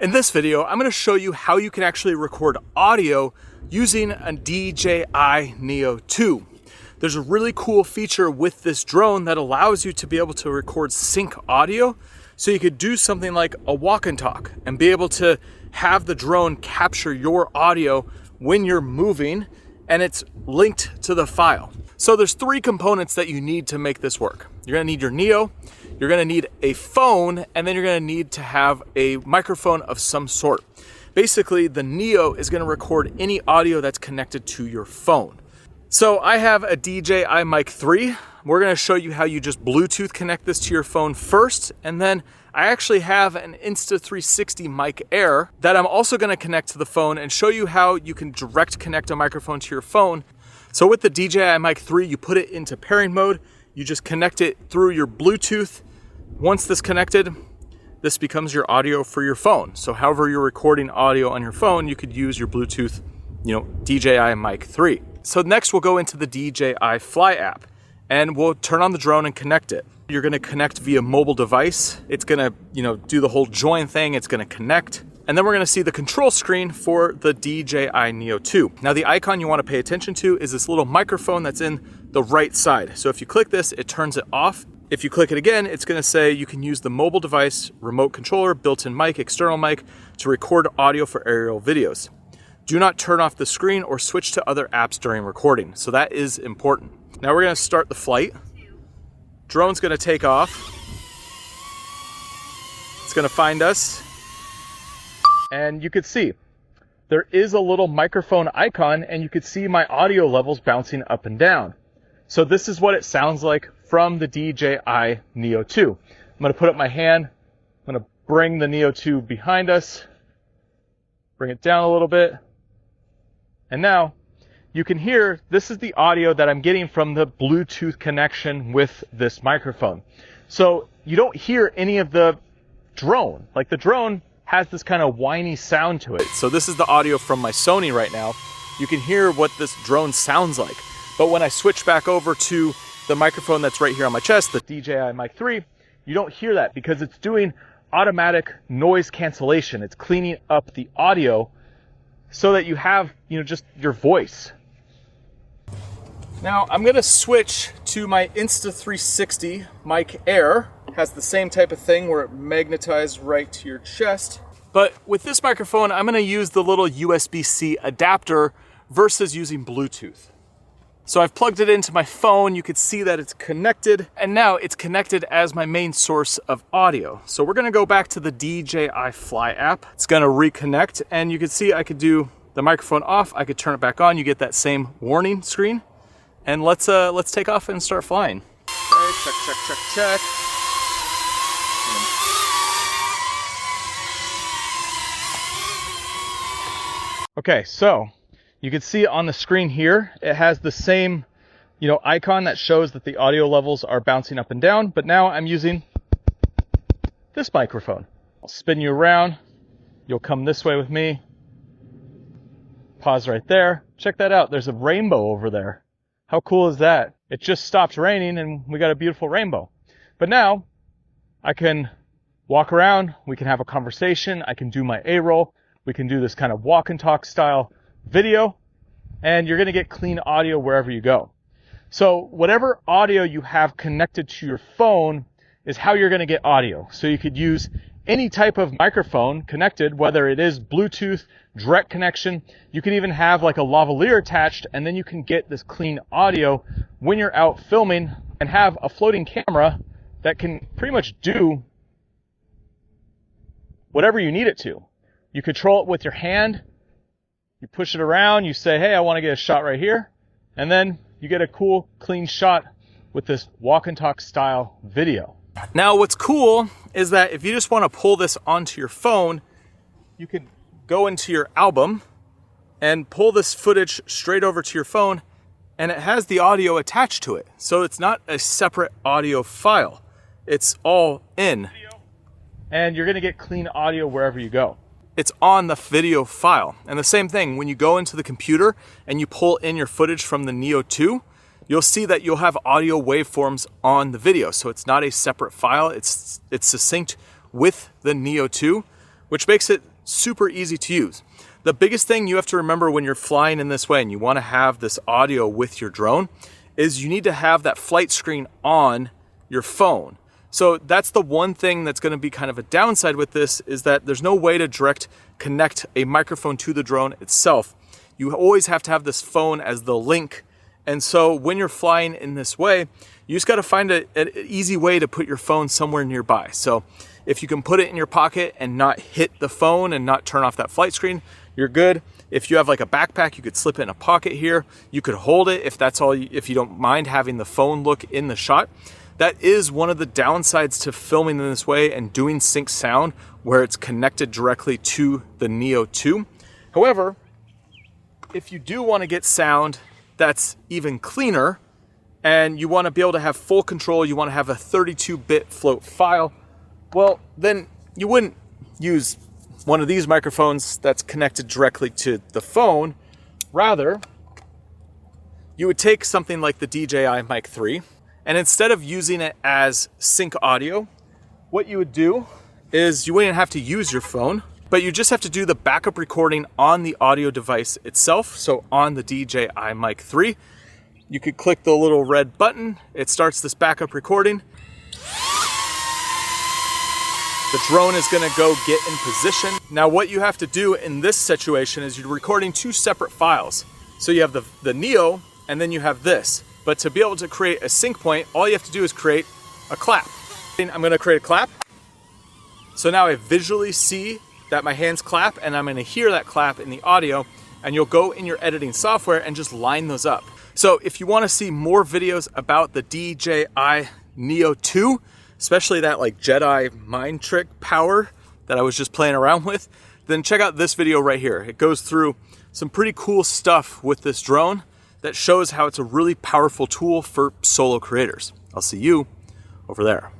In this video, I'm going to show you how you can actually record audio using a DJI Neo 2. There's a really cool feature with this drone that allows you to be able to record sync audio. So you could do something like a walk and talk and be able to have the drone capture your audio when you're moving and it's linked to the file. So there's three components that you need to make this work. You're gonna need your Neo, you're gonna need a phone, and then you're gonna need to have a microphone of some sort. Basically, the Neo is gonna record any audio that's connected to your phone. So I have a DJI Mic 3. We're gonna show you how you just Bluetooth connect this to your phone first, and then I actually have an Insta360 Mic Air that I'm also gonna connect to the phone and show you how you can direct connect a microphone to your phone. So with the DJI Mic 3, you put it into pairing mode, you just connect it through your Bluetooth. Once this connected, this becomes your audio for your phone. So however you're recording audio on your phone, you could use your Bluetooth, DJI Mic 3. So next we'll go into the DJI Fly app and we'll turn on the drone and connect it. You're gonna connect via mobile device. It's gonna, do the whole join thing. It's gonna connect. And then we're gonna see the control screen for the DJI Neo 2. Now the icon you wanna pay attention to is this little microphone that's in the right side. So if you click this, it turns it off. If you click it again, it's gonna say you can use the mobile device, remote controller, built-in mic, external mic to record audio for aerial videos. Do not turn off the screen or switch to other apps during recording. So that is important. Now we're gonna start the flight. Drone's gonna take off. It's gonna find us. And you could see, there is a little microphone icon and you could see my audio levels bouncing up and down. So this is what it sounds like from the DJI Neo 2. I'm gonna put up my hand. I'm gonna bring the Neo 2 behind us. Bring it down a little bit. And now you can hear, this is the audio that I'm getting from the Bluetooth connection with this microphone. So you don't hear any of the drone. Like the drone has this kind of whiny sound to it. So this is the audio from my Sony right now. You can hear what this drone sounds like. But when I switch back over to the microphone that's right here on my chest, the DJI Mic 3, you don't hear that because it's doing automatic noise cancellation. It's cleaning up the audio so that you have, just your voice. Now I'm gonna switch to my Insta360 Mic Air. It has the same type of thing where it magnetizes right to your chest. But with this microphone, I'm gonna use the little USB-C adapter versus using Bluetooth. So I've plugged it into my phone. You could see that it's connected, and now it's connected as my main source of audio. So we're gonna go back to the DJI Fly app. It's gonna reconnect, and you can see I could do the microphone off. I could turn it back on. You get that same warning screen. And let's take off and start flying. Okay, check. Okay, so you can see on the screen here, it has the same, icon that shows that the audio levels are bouncing up and down, but now I'm using this microphone. I'll spin you around. You'll come this way with me. Pause right there. Check that out. There's a rainbow over there. How cool is that? It just stopped raining and we got a beautiful rainbow. But now I can walk around. We can have a conversation. I can do my A-roll. We can do this kind of walk and talk style video, and you're gonna get clean audio wherever you go. So whatever audio you have connected to your phone is how you're gonna get audio. So you could use any type of microphone connected, whether it is Bluetooth, direct connection. You can even have like a lavalier attached, and then you can get this clean audio when you're out filming and have a floating camera that can pretty much do whatever you need it to. You control it with your hand. You push it around, you say, hey, I want to get a shot right here. And then you get a cool, clean shot with this walk and talk style video. Now, what's cool is that if you just want to pull this onto your phone, you can go into your album and pull this footage straight over to your phone, and it has the audio attached to it. So it's not a separate audio file. It's all in. And you're going to get clean audio wherever you go. It's on the video file. And the same thing, when you go into the computer and you pull in your footage from the Neo 2, you'll see that you'll have audio waveforms on the video. So it's not a separate file, it's succinct with the Neo 2, which makes it super easy to use. The biggest thing you have to remember when you're flying in this way and you want to have this audio with your drone is you need to have that flight screen on your phone. So that's the one thing that's going to be kind of a downside with this, is that there's no way to direct connect a microphone to the drone itself. You always have to have this phone as the link. And so when you're flying in this way, you just got to find an easy way to put your phone somewhere nearby. So if you can put it in your pocket and not hit the phone and not turn off that flight screen, you're good. If you have like a backpack, you could slip it in a pocket here. You could hold it if that's all, if you don't mind having the phone look in the shot. That is one of the downsides to filming in this way and doing sync sound where it's connected directly to the Neo 2. However, if you do want to get sound that's even cleaner and you want to be able to have full control, you want to have a 32-bit float file, well, then you wouldn't use one of these microphones that's connected directly to the phone. Rather, you would take something like the DJI Mic 3, and instead of using it as sync audio, what you would do is you wouldn't have to use your phone, but you just have to do the backup recording on the audio device itself. So on the DJI Mic 3, you could click the little red button. It starts this backup recording. The drone is gonna go get in position. Now what you have to do in this situation is you're recording two separate files. So you have the Neo, and then you have this. But to be able to create a sync point, all you have to do is create a clap. I'm gonna create a clap. So now I visually see that my hands clap, and I'm gonna hear that clap in the audio, and you'll go in your editing software and just line those up. So if you wanna see more videos about the DJI Neo 2, especially that like Jedi mind trick power that I was just playing around with, then check out this video right here. It goes through some pretty cool stuff with this drone that shows how it's a really powerful tool for solo creators. I'll see you over there.